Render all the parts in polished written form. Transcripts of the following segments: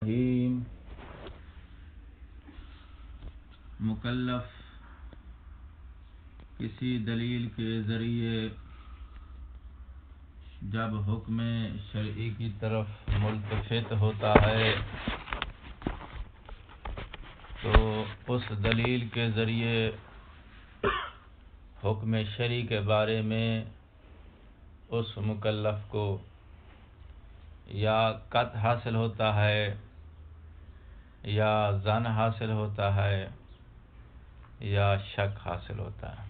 الرحیم مکلف کسی دلیل کے ذریعے جب حکم شرعی کی طرف ملتفت ہوتا ہے تو اس دلیل کے ذریعے حکم شرعی کے بارے میں اس مکلف کو یا قطع حاصل ہوتا ہے یا ظن حاصل ہوتا ہے یا شک حاصل ہوتا ہے۔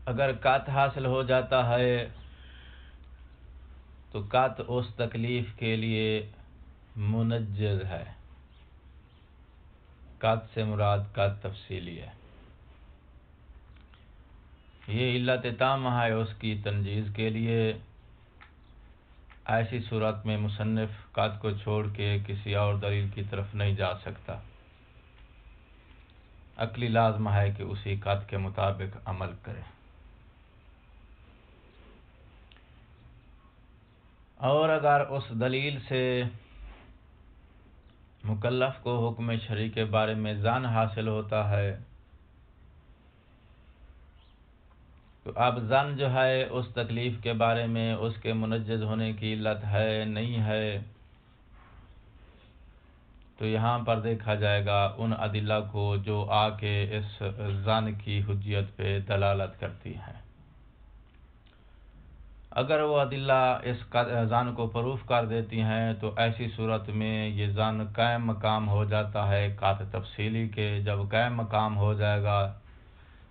اگر قطع حاصل ہو جاتا ہے تو قطع اس تکلیف کے لیے منجز ہے۔ قطع سے مراد قطع تفصیلی ہے۔ یہ علت تامہ ہے اس کی تنجیز کے لیے۔ ایسی صورت میں مصنف قطع کو چھوڑ کے کسی اور دلیل کی طرف نہیں جا سکتا۔ عقلی لازم ہے کہ اسی قطع کے مطابق عمل کرے۔ اور اگر اس دلیل سے مکلف کو حکم شرعی کے بارے میں ظن حاصل ہوتا ہے تو اب ظن جو ہے اس تکلیف کے بارے میں اس کے منجز ہونے کی علت ہے نہیں ہے، تو یہاں پر دیکھا جائے گا ان ادلہ کو جو آ کے اس ظن کی حجیت پہ دلالت کرتی ہیں۔ اگر وہ ادلہ اس ظن کو پروف کر دیتی ہیں تو ایسی صورت میں یہ ظن قائم مقام ہو جاتا ہے قطع تفصیلی کے۔ جب قائم مقام ہو جائے گا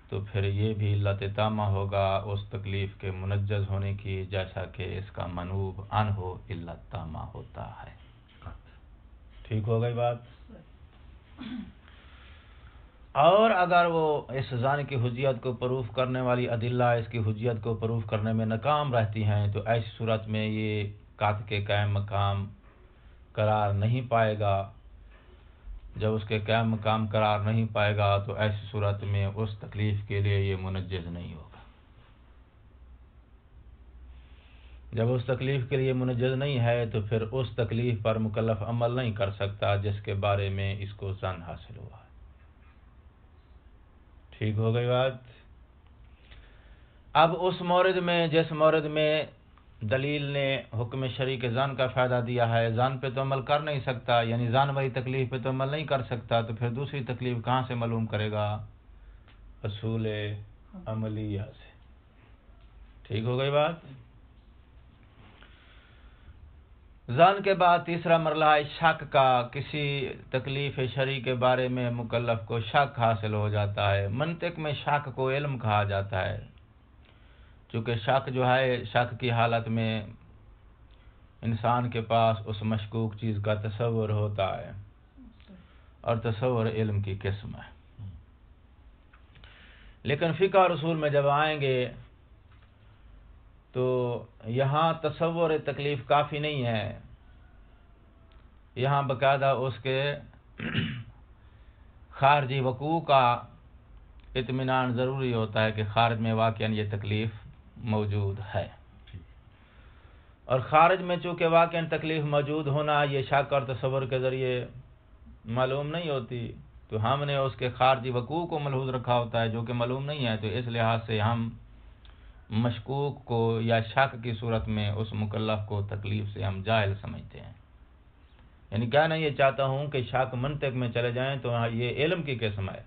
تو پھر یہ بھی علت تامہ ہوگا اس تکلیف کے منجز ہونے کی، جیسا کہ اس کا منوب عنہ علت تامہ ہوتا ہے۔ ٹھیک ہو گئی بات؟ اور اگر وہ اس ظن کی حجیت کو پروف کرنے والی ادلہ اس کی حجیت کو پروف کرنے میں ناکام رہتی ہیں تو ایسی صورت میں یہ قطع کے قائم مقام قرار نہیں پائے گا۔ جب اس کے قائم مقام قرار نہیں پائے گا تو ایسی صورت میں اس تکلیف کے لیے یہ منجز نہیں ہوگا۔ جب اس تکلیف کے لیے منجز نہیں ہے تو پھر اس تکلیف پر مکلف عمل نہیں کر سکتا جس کے بارے میں اس کو ظن حاصل ہوا ہے۔ ٹھیک ہو گئی بات؟ اب اس مورد میں جس مورد میں دلیل نے حکم شرعی کے ظن کا فائدہ دیا ہے، ظن پہ تو عمل کر نہیں سکتا، یعنی ظن والی تکلیف پہ تو عمل نہیں کر سکتا، تو پھر دوسری تکلیف کہاں سے معلوم کرے گا؟ اصول عملیہ سے۔ ٹھیک ہو گئی بات؟ ظن کے بعد تیسرا مرحلہ ہے شک کا۔ کسی تکلیف شرعی کے بارے میں مکلف کو شک حاصل ہو جاتا ہے۔ منطق میں شک کو علم کہا جاتا ہے، چونکہ شک جو ہے، شک کی حالت میں انسان کے پاس اس مشکوک چیز کا تصور ہوتا ہے، اور تصور علم کی قسم ہے۔ لیکن فقہ اور اصول میں جب آئیں گے تو یہاں تصور تکلیف کافی نہیں ہے، یہاں باقاعدہ اس کے خارجی وقوع کا اطمینان ضروری ہوتا ہے کہ خارج میں واقعاً یہ تکلیف موجود ہے، اور خارج میں چونکہ واقعاً تکلیف موجود ہونا یہ شک اور تصور کے ذریعے معلوم نہیں ہوتی، تو ہم نے اس کے خارجی وقوع کو ملحوظ رکھا ہوتا ہے جو کہ معلوم نہیں ہے، تو اس لحاظ سے ہم مشکوک کو یا شک کی صورت میں اس مکلف کو تکلیف سے ہم جاہل سمجھتے ہیں۔ یعنی کہنا یہ چاہتا ہوں کہ شک منطق میں چلے جائیں تو یہ علم کی قسم ہے،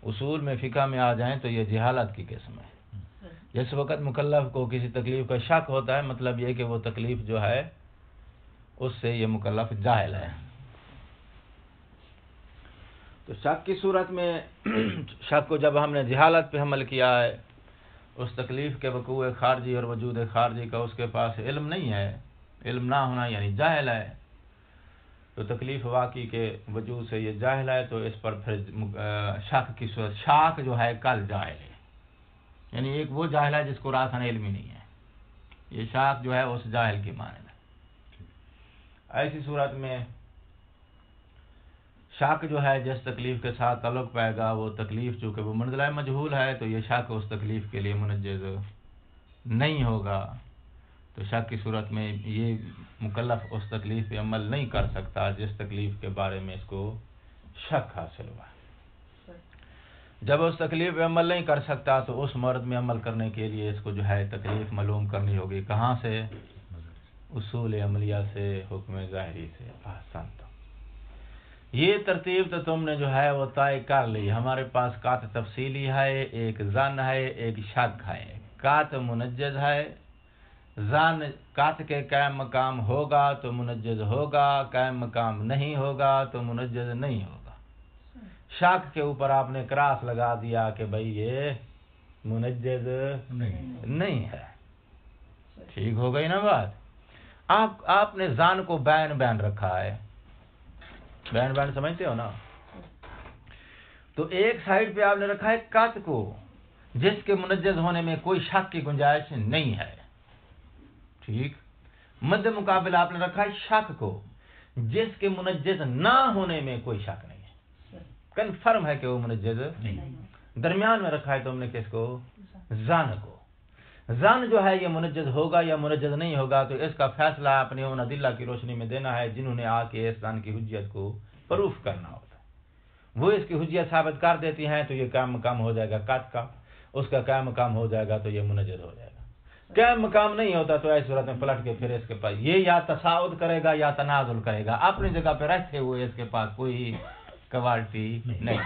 اصول میں فقہ میں آ جائیں تو یہ جہالت کی قسم ہے۔ جس وقت مکلف کو کسی تکلیف کا شک ہوتا ہے، مطلب یہ کہ وہ تکلیف جو ہے اس سے یہ مکلف جاہل ہے۔ تو شک کی صورت میں شک کو جب ہم نے جہالت پہ حمل کیا ہے، اس تکلیف کے وقوع خارجی اور وجود خارجی کا اس کے پاس علم نہیں ہے، علم نہ ہونا یعنی جاہل ہے، تو تکلیف واقعی کے وجود سے یہ جاہل ہے، تو اس پر پھر شک کی صورت، شک جو ہے کل جاہل ہے، یعنی ایک وہ جاہل ہے جس کو راسن علم ہی نہیں ہے، یہ شک جو ہے اس جاہل کی مانند ہے۔ ایسی صورت میں شک جو ہے جس تکلیف کے ساتھ تعلق پائے گا، وہ تکلیف چونکہ وہ منزلہ مجہول ہے تو یہ شک اس تکلیف کے لیے منجز نہیں ہوگا، تو شک کی صورت میں یہ مکلف اس تکلیف پہ عمل نہیں کر سکتا جس تکلیف کے بارے میں اس کو شک حاصل ہوا ہے۔ جب اس تکلیف پہ عمل نہیں کر سکتا تو اس مرض میں عمل کرنے کے لیے اس کو جو ہے تکلیف معلوم کرنی ہوگی، کہاں سے؟ اصول عملیہ سے، حکم ظاہری سے۔ احسنت، یہ ترتیب تو تم نے جو ہے وہ طے کر لی۔ ہمارے پاس قات تفصیلی ہے، ایک ظن ہے، ایک شک ہے۔ قات منجز ہے، ظن قات کے قائم مقام ہوگا تو منجز ہوگا، قائم مقام نہیں ہوگا تو منجز نہیں ہوگا۔ شک کے اوپر آپ نے کراس لگا دیا کہ بھئی یہ منجز نہیں ہے، ٹھیک ہو گئی نا بات؟ آپ نے ظن کو بین رکھا ہے، بین سمجھتے ہو نا؟ تو ایک سائیڈ پہ آپ نے رکھا ہے قط کو جس کے منجز ہونے میں کوئی شک کی گنجائش نہیں ہے، ٹھیک۔ مد مقابل آپ نے رکھا ہے شک کو جس کے منجز نہ ہونے میں کوئی شک نہیں ہے، کنفرم ہے کہ وہ منجز نہیں۔ درمیان میں رکھا ہے تو ہم نے کس کو؟ ظن کو۔ ظن جو ہے یہ منجز ہوگا یا منجز نہیں ہوگا تو اس کا فیصلہ اپنے ان ادلہ کی روشنی میں دینا ہے جنہوں نے آ کے اس ظن کی حجیت کو پروف کرنا ہوتا ہے۔ وہ اس کی حجیت ثابت کر دیتی ہیں تو یہ قائم مقام ہو جائے گا قط کا، اس کا قائم مقام ہو جائے گا تو یہ منجز ہو جائے گا۔ قائم مقام نہیں ہوتا تو ایسی صورت میں پلٹ کے پھر اس کے پاس یہ یا تصاعد کرے گا یا تنازل کرے گا، اپنی جگہ پہ رہتے ہوئے اس کے پاس کوئی کوالٹی نہیں،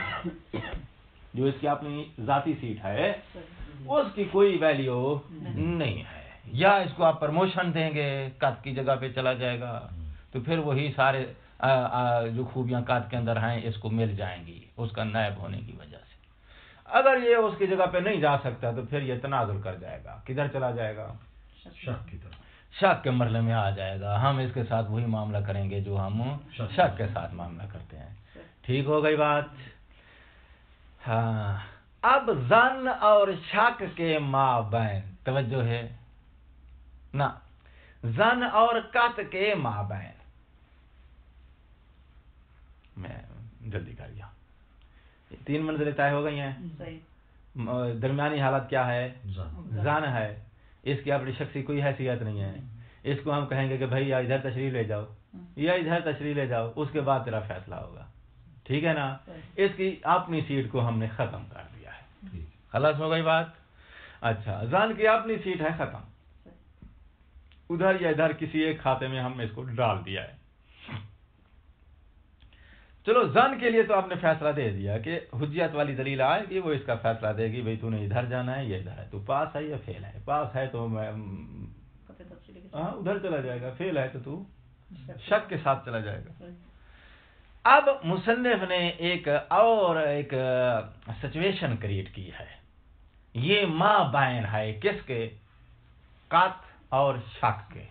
جو اس کی اپنی ذاتی سیٹ ہے اس کی کوئی ویلیو نہیں ہے۔ یا اس کو آپ پرموشن دیں گے، قط کی جگہ پہ چلا جائے گا تو پھر وہی سارے جو خوبیاں قط کے اندر ہیں اس کو مل جائیں گی اس کا نائب ہونے کی وجہ سے۔ اگر یہ اس کی جگہ پہ نہیں جا سکتا تو پھر یہ تنازل کر جائے گا، کدھر چلا جائے گا؟ شک کی طرف، شک کے مرحلے میں آ جائے گا۔ ہم اس کے ساتھ وہی معاملہ کریں گے جو ہم شک کے ساتھ معاملہ کرتے ہیں، ٹھیک ہو گئی بات؟ ہاں، اب ظن اور شک کے مابین توجہ ہے نا، ظن اور قط کے مابین، میں جلدی کر گیا، تین منزلیں طے ہو گئی ہیں۔ درمیانی حالت کیا ہے؟ ظن ہے، اس کی اپنی شخصی کوئی حیثیت نہیں ہے، اس کو ہم کہیں گے کہ بھائی یا ادھر تشریح لے جاؤ یا ادھر تشریح لے جاؤ، اس کے بعد تیرا فیصلہ ہوگا، ٹھیک ہے نا؟ اس کی اپنی سیٹ کو ہم نے ختم کر دیا ہے، خلاص ہو گئی بات؟ اچھا، ظن کی اپنی سیٹ ہے ختم، ادھر یا ادھر کسی ایک کھاتے میں ہم نے اس کو ڈال دیا ہے۔ چلو ظن کے لیے تو آپ نے فیصلہ دے دیا کہ حجیت والی دلیل آئے گی وہ اس کا فیصلہ دے گی، بھئی تو نے ادھر جانا ہے یا ادھر ہے، تو پاس ہے یا فیل ہے، پاس ہے تو ادھر چلا جائے گا، فیل ہے تو تو شک کے ساتھ چلا جائے گا۔ اب مصنف نے ایک سچویشن کریٹ کی ہے، یہ مابین ہے کس کے؟ قط اور شک کے۔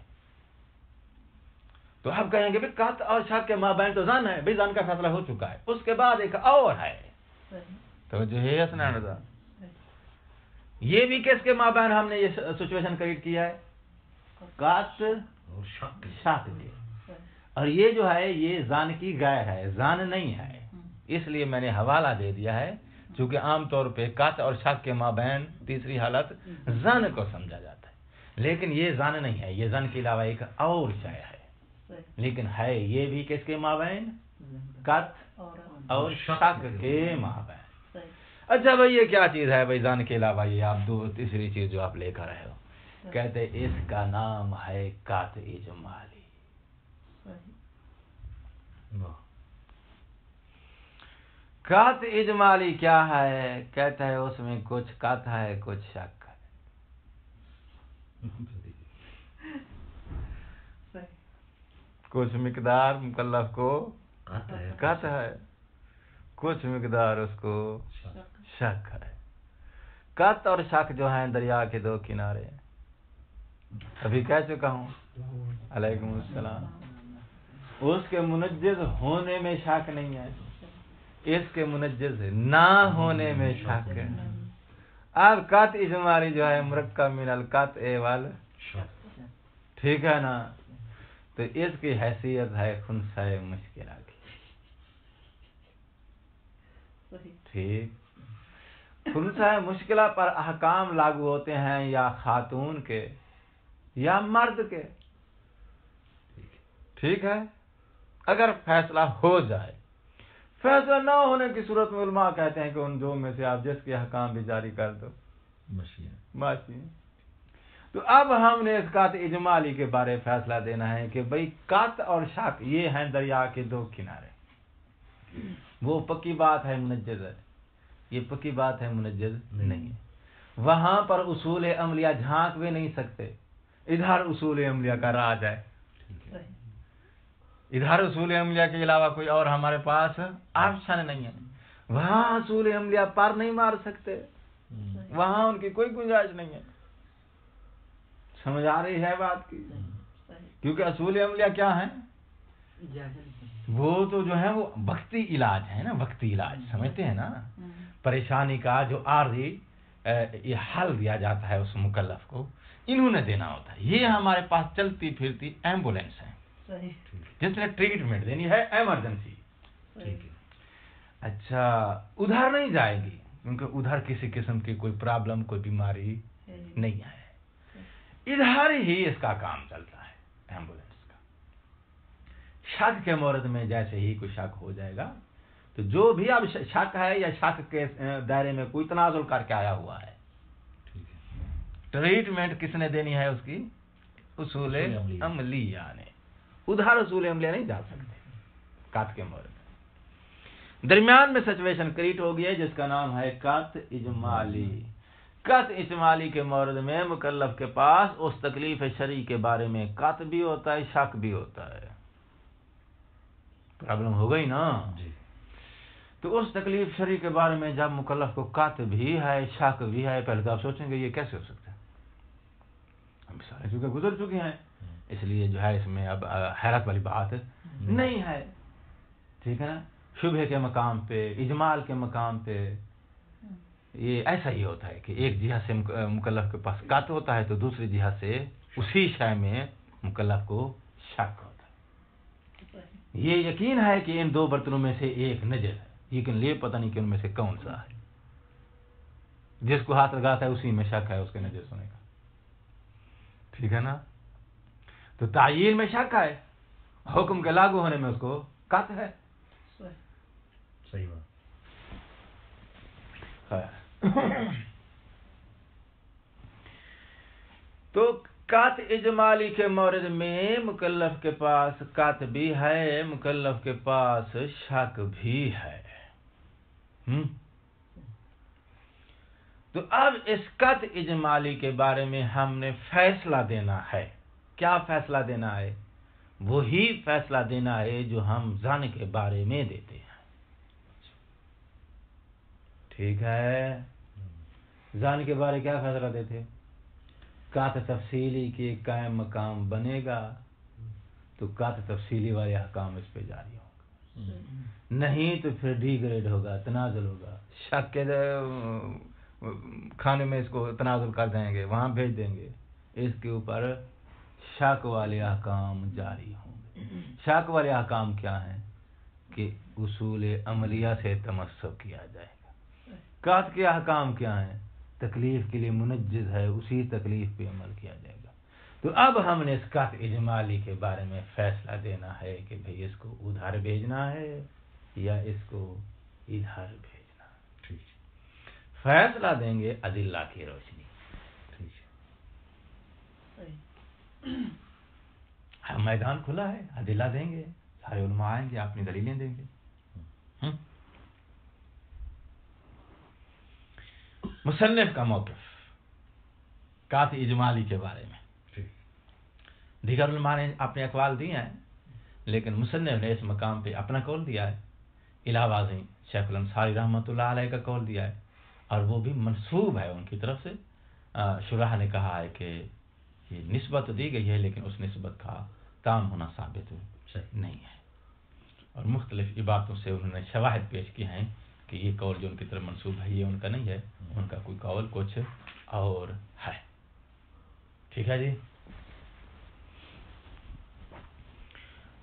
تو آپ کہیں گے بھی قط اور شک کے مابین تو ظن ہے، بھی ظن کا فیصلہ ہو چکا ہے، اس کے بعد ایک اور ہے تو جو ہے اسنا نظر، یہ بھی کس کے مابین ہم نے یہ سچویشن کریٹ کیا ہے؟ قط اور شک کے۔ اور یہ جو ہے یہ ظن کی غیر ہے، ظن نہیں ہے، اس لیے میں نے حوالہ دے دیا ہے چونکہ عام طور پہ قط اور شک کے مابین تیسری حالت ظن کو سمجھا جاتا ہے، لیکن یہ ظن نہیں ہے، یہ ظن کے علاوہ ایک اور شے ہے، لیکن ہے یہ بھی کس کے مابین؟ قط اور شک کے مابین۔ اچھا بھائی یہ کیا چیز ہے بھائی ظن کے علاوہ؟ یہ آپ تیسری چیز جو آپ لے کر رہے ہو، کہتے اس کا نام ہے قط اجمالی۔ قط اجمالی کیا ہے؟ کہتا ہے اس میں کچھ قط ہے کچھ شک ہے، کچھ مقدار مکلف کو قط ہے، کچھ مقدار اس کو شک ہے۔ قط اور شک جو ہیں دریا کے دو کنارے، ابھی کہہ چکا ہوں، علیکم السلام، اس کے منجز ہونے میں شک نہیں ہے، اس کے منجز نہ ہونے میں شک ہے۔ اب قط اجمالی جو ہے مرکب من القطع والشک، ٹھیک ہے نا؟ تو اس کی حیثیت ہے خنثی مشکلہ کی، ٹھیک؟ خنثی مشکلہ پر احکام لاگو ہوتے ہیں یا خاتون کے یا مرد کے. ٹھیک ہے. اگر فیصلہ ہو جائے، فیصلہ نہ ہونے کی صورت میں علماء کہتے ہیں کہ ان دو میں سے آپ جس کے احکام بھی جاری کر دو. ماشی. تو اب ہم نے اس قطع اجمالی کے بارے فیصلہ دینا ہے کہ بھئی قطع اور شک یہ ہیں دریا کے دو کنارے. وہ پکی بات ہے منجز ہے، یہ پکی بات ہے منجز نہیں ہے. وہاں پر اصول عملیہ جھانک بھی نہیں سکتے، ادھر اصول عملیہ کا راج ہے. ادھر اصول عملیہ کے علاوہ کوئی اور ہمارے پاس آپشن نہیں ہے. وہاں اصول عملیہ پر نہیں مار سکتے، وہاں ان کی کوئی گنجائش نہیں ہے. سمجھ آ رہی ہے بات کی؟ کیونکہ اصول عملیہ کیا ہیں؟ وہ تو جو ہے وہ وقتی علاج ہے نا، وقتی علاج سمجھتے ہیں نا. پریشانی کا جو عارضی یہ حل دیا جاتا ہے اس مکلف کو، انہوں نے دینا ہوتا ہے. یہ ہمارے پاس چلتی پھرتی ایمبولینس ہے جس نے ٹریٹمنٹ دینی ہے ایمرجنسی. اچھا ادھر نہیں جائے گی کیونکہ ادھر کسی قسم کی کوئی پرابلم، کوئی بیماری نہیں ہے. ادھر ہی اس کا کام چلتا ہے ایمبولینس کا. شک کے مورد میں جیسے ہی کوئی شک ہو جائے گا تو جو بھی اب شک ہے یا شک کے دائرے میں کوئی تنازل کر کے آیا ہوا ہے، ٹریٹمنٹ کس نے دینی ہے اس کی؟ اصول عملیہ نے. ادھر اصول عملیہ نہیں جا سکتے قطع کے مورد میں. درمیان میں سچویشن کریٹ ہو گئی ہے جس کا نام ہے قطع اجمالی. قطع اجمالی کے مورد میں مکلف کے پاس اس تکلیف شرعی کے بارے میں قطع بھی ہوتا ہے، شک بھی ہوتا ہے. پرابلم ہو گئی نا. تو اس تکلیف شرعی کے بارے میں جب مکلف کو قطع بھی ہے، شک بھی ہے، پہلے تو آپ سوچیں گے یہ کیسے ہو سکتا ہے. ہم سارے چونکہ گزر چکے ہیں، اس لیے جو ہے اس میں اب حیرت والی بات نہیں ہے. ٹھیک ہے نا. شبہ کے مقام پہ، اجمال کے مقام پہ یہ ایسا ہی ہوتا ہے کہ ایک جہت سے مکلف کے پاس قطع ہوتا ہے تو دوسری جہت سے اسی شے میں مکلف کو شک ہوتا ہے. یہ یقین ہے کہ ان دو برتنوں میں سے ایک نجس ہے، لیکن یہ پتہ نہیں کہ ان میں سے کون سا ہے. جس کو ہاتھ لگاتا ہے اسی میں شک ہے اس کے نجس ہونے کا. ٹھیک ہے نا. تو تعیین میں شک ہے، حکم کے لاگو ہونے میں اس کو قطع ہے. صحیح بات. تو قطع اجمالی کے مورد میں مکلف کے پاس قطع بھی ہے، مکلف کے پاس شک بھی ہے. تو اب اس قطع اجمالی کے بارے میں ہم نے فیصلہ دینا ہے. کیا فیصلہ دینا ہے؟ وہی فیصلہ دینا ہے جو ہم ظن کے بارے میں دیتے ہیں. ٹھیک ہے. ظن کے بارے کیا فیصلہ دیتے؟ قطع تفصیلی کے قائم مقام بنے گا تو قطع تفصیلی والے احکام اس پہ جاری ہوں گے، نہیں تو پھر ڈی گریڈ ہوگا، تنازل ہوگا. شک کے کھانے میں اس کو تنازل کر دیں گے، وہاں بھیج دیں گے. اس کے اوپر شک والے احکام جاری ہوں گے. شک والے احکام کیا ہیں؟ کہ اصول عملیہ سے تمسک کیا جائے گا. قطع کے احکام کیا ہیں؟ تکلیف کے لیے منجز ہے، اسی تکلیف پہ عمل کیا جائے گا. تو اب ہم نے اس قطع اجمالی کے بارے میں فیصلہ دینا ہے کہ بھئی اس کو ادھر بھیجنا ہے یا اس کو ادھر بھیجنا ہے. ٹھیک. فیصلہ دیں گے ادلہ کی روشنی. میدان کھلا ہے، ادلہ دیں گے، سارے علماء آئیں گے، اپنی دلیلیں دیں گے. مصنف کا موقف قطع اجمالی کے بارے میں. دیگر علماء نے اپنے اقوال دیے ہیں لیکن مصنف نے اس مقام پہ اپنا قول دیا ہے. علاوہ ازیں شیخ الانصاری رحمۃ اللہ علیہ کا قول دیا ہے اور وہ بھی منسوب ہے ان کی طرف سے. شرح نے کہا ہے کہ یہ نسبت دی گئی ہے لیکن اس نسبت کا تام ہونا ثابت نہیں ہے، اور مختلف عبارتوں سے انہوں نے شواہد پیش کی ہیں کہ یہ قول جو ان کی طرف منسوب ہے یہ ان کا نہیں ہے، ان کا کوئی قول کچھ اور ہے. ٹھیک ہے جی.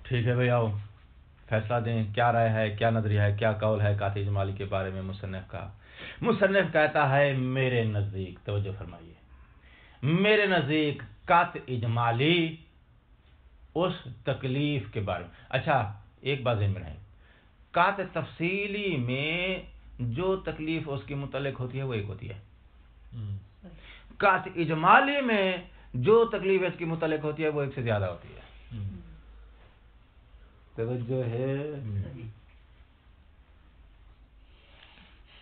ٹھیک ہے بھائی، آؤ فیصلہ دیں. کیا رائے ہے، کیا نظریہ ہے، کیا قول ہے قطع اجمالی کے بارے میں مصنف کا؟ مصنف کہتا ہے میرے نزدیک، توجہ فرمائیے، میرے نزدیک قط اجمالی اس تکلیف کے بارے میں. اچھا ایک بات ذہن میں رہے، قط تفصیلی میں جو تکلیف اس کے متعلق ہوتی ہے وہ ایک ہوتی ہے، قط اجمالی میں جو تکلیف اس کے متعلق ہوتی ہے وہ ایک سے زیادہ ہوتی ہے. توجہ ہے؟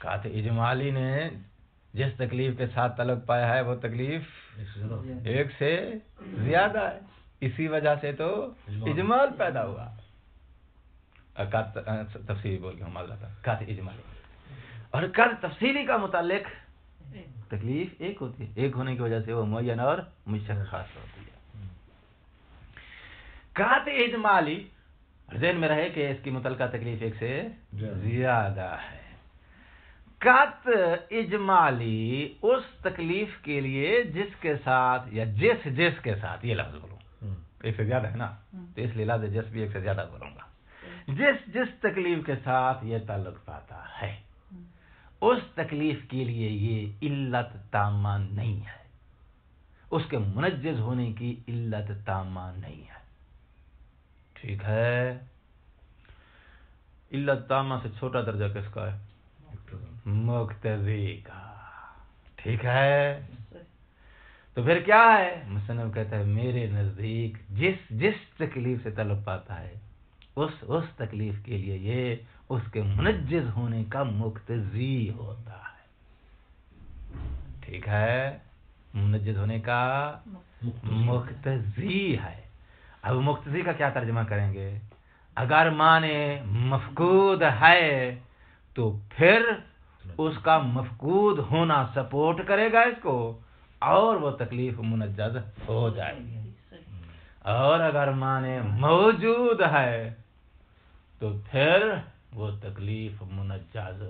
قط اجمالی نے جس تکلیف کے ساتھ تعلق پایا ہے وہ تکلیف ایک سے زیادہ ہے، اسی وجہ سے تو اجمال پیدا ہوا. قط تفصیلی بول کے معذرت ہے، قط اجمالی اور قط تفصیلی کا متعلق تکلیف ایک ہوتی ہے، ایک ہونے کی وجہ سے وہ معین اور مشخص ہوتی ہے. قط اجمالی ذہن میں رہے کہ اس کی متعلقہ تکلیف ایک سے زیادہ ہے. قط اجمالی اس تکلیف کے لیے جس کے ساتھ یا جس کے ساتھ، یہ لفظ بولوں ایک سے زیادہ ہے نا تو اس لیے لفظ جس بھی ایک سے زیادہ بولوں گا، جس تکلیف کے ساتھ یہ تعلق پاتا ہے اس تکلیف کے لیے یہ علت تامہ نہیں ہے، اس کے منجز ہونے کی علت تامہ نہیں ہے. ٹھیک ہے؟ علت تامہ سے چھوٹا درجہ کس کا ہے؟ مقتضی کا. ٹھیک ہے؟ تو پھر کیا ہے؟ مصنف کہتا ہے میرے نزدیک جس تکلیف سے تعلق پاتا ہے اس تکلیف کے لیے یہ اس کے منجز ہونے کا مقتضی ہوتا ہے. ٹھیک ہے؟ منجز ہونے کا مقتضی ہے. اب مقتضی کا کیا ترجمہ کریں گے؟ اگر معنی مفقود ہے تو پھر اس کا مفقود ہونا سپورٹ کرے گا اس کو اور وہ تکلیف منجز ہو جائے گی، اور اگر معنی موجود ہے تو پھر وہ تکلیف منجز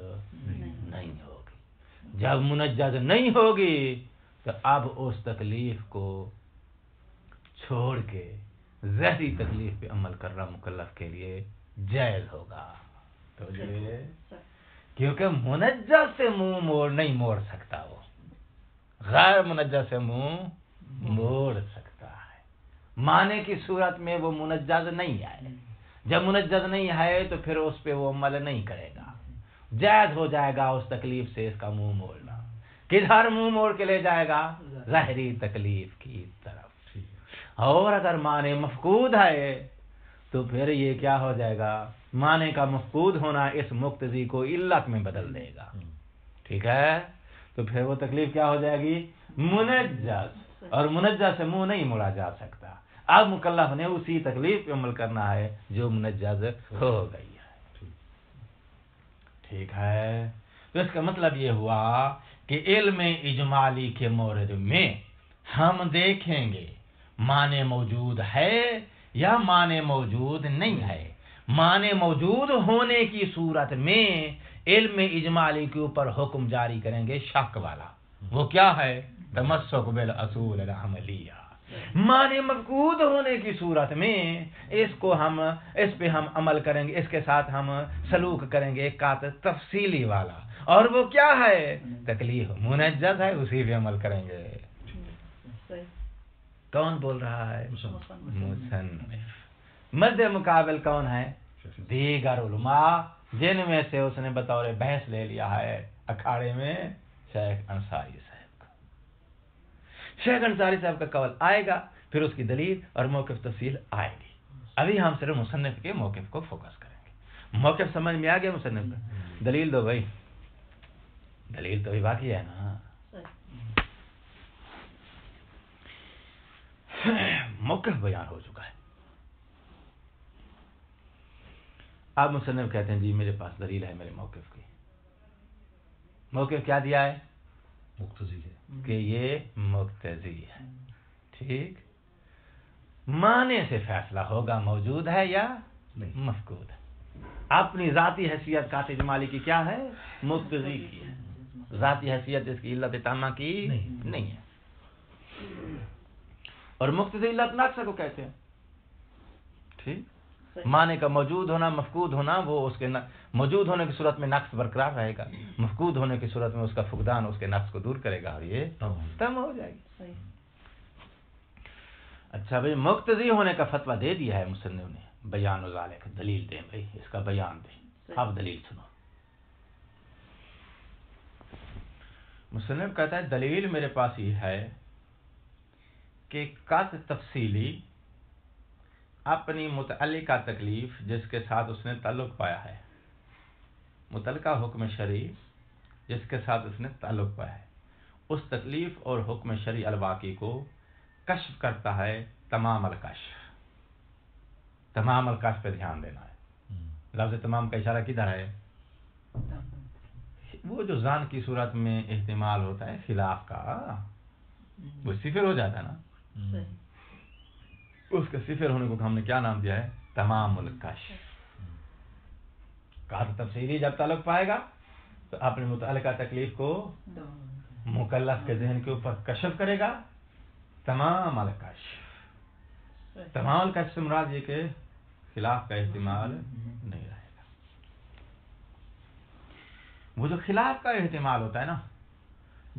نہیں ہوگی. جب منجز نہیں ہوگی تو اب اس تکلیف کو چھوڑ کے ظاہری تکلیف پہ عمل کرنا مکلف کے لیے جائز ہوگا. تو کیونکہ منجز سے منہ نہیں موڑ سکتا، وہ غیر منجز سے منہ موڑ سکتا ہے. معنی کی صورت میں وہ منجز نہیں ہے، جب منجز نہیں ہے تو پھر اس پہ وہ عمل نہیں کرے گا، جائز ہو جائے گا اس تکلیف سے اس کا منہ موڑنا. کدھر منہ موڑ کے لے جائے گا؟ ظاہری تکلیف کی طرف. اور اگر معنی مفقود ہے تو پھر یہ کیا ہو جائے گا؟ معنی کا مفقود ہونا اس مقتضی کو علت میں بدل دے گا. ٹھیک ہے؟ تو پھر وہ تکلیف کیا ہو جائے گی؟ منجز. اور منجز سے منہ نہیں موڑا جا سکتا. اب مکلف نے اسی تکلیف پہ عمل کرنا ہے جو منجز ہو گئی ہے. ٹھیک ہے؟ تو اس کا مطلب یہ ہوا کہ علم اجمالی کے مورد میں ہم دیکھیں گے معنی موجود ہے یا معنی موجود نہیں ہے. معنی موجود ہونے کی صورت میں علم اجمالی کے اوپر حکم جاری کریں گے شک والا. وہ کیا ہے؟ تمسک بالاصول العملیہ. معنی مفقود ہونے کی صورت میں اس پہ ہم عمل کریں گے، اس کے ساتھ ہم سلوک کریں گے قط تفصیلی والا. اور وہ کیا ہے؟ تکلیف منجز ہے، اسی پہ عمل کریں گے. کون بول رہا ہے؟ مصنف. مد مقابل کون ہے؟ دیگر علماء، جن میں سے اس نے بطور بحث لے لیا ہے اکھاڑے میں شیخ انصاری صاحب کا. شیخ انصاری صاحب کا قول آئے گا، پھر اس کی دلیل اور موقف تفصیل آئے گی. ابھی ہم صرف مصنف کے موقف کو فوکس کریں گے. موقف سمجھ میں آ گیا مصنف کا؟ دلیل دو بھائی، دلیل تو بھی باقی ہے نا. موقف بیان ہو چکا ہے. اب مصنف کہتے ہیں جی میرے پاس دلیل ہے میرے موقف کی. موقف کیا دیا ہے؟ مقتضی ہے کہ یہ مقتضی ہے. ٹھیک. معنی سے فیصلہ ہوگا موجود ہے یا مفقود ہے. اپنی ذاتی حیثیت قاطع اجمالی کی کیا ہے؟ مقتضی کی ہے. ذاتی حیثیت اس کی علت تامہ کی نہیں ہے. اور مقتضی علت نقص کو کہتے ہیں. ٹھیک. معنی کا موجود ہونا مفقود ہونا، وہ اس کے موجود ہونے کی صورت میں نقص برقرار رہے گا، مفقود ہونے کی صورت میں اس کا فقدان اس کے نقص کو دور کرے گا اور یہ تم ہو جائے گی. اچھا بھائی مقتضی ہونے کا فتویٰ دے دیا ہے مصنف نے، بیان و ذالک، دلیل دیں بھائی، اس کا بیان دیں، اب دلیل سنو۔ مصنف کہتا ہے دلیل میرے پاس یہ ہے کہ قط تفصیلی اپنی متعلقہ تکلیف جس کے ساتھ اس نے تعلق پایا ہے، متعلقہ حکم شرعی جس کے ساتھ اس نے تعلق پایا ہے، اس تکلیف اور حکم شرعی الواقعی کو کشف کرتا ہے تمام الکشف۔ تمام الکشف پہ دھیان دینا ہے۔ لفظ تمام کا اشارہ کدھر ہے؟ وہ جو ظن کی صورت میں احتمال ہوتا ہے خلاف کا، وہ صفر ہو جاتا ہے نا، اس کے صفر ہونے کو ہم نے کیا نام دیا ہے؟ تمام الکشف۔ قاطع تفصیلی جب تعلق پائے گا تو اپنے متعلقہ تکلیف کو مکلف کے ذہن کے اوپر کشف کرے گا، تمام الکشف۔ تمام الکشف سے مراد یہ کہ خلاف کا احتمال نہیں رہے گا۔ وہ جو خلاف کا احتمال ہوتا ہے نا،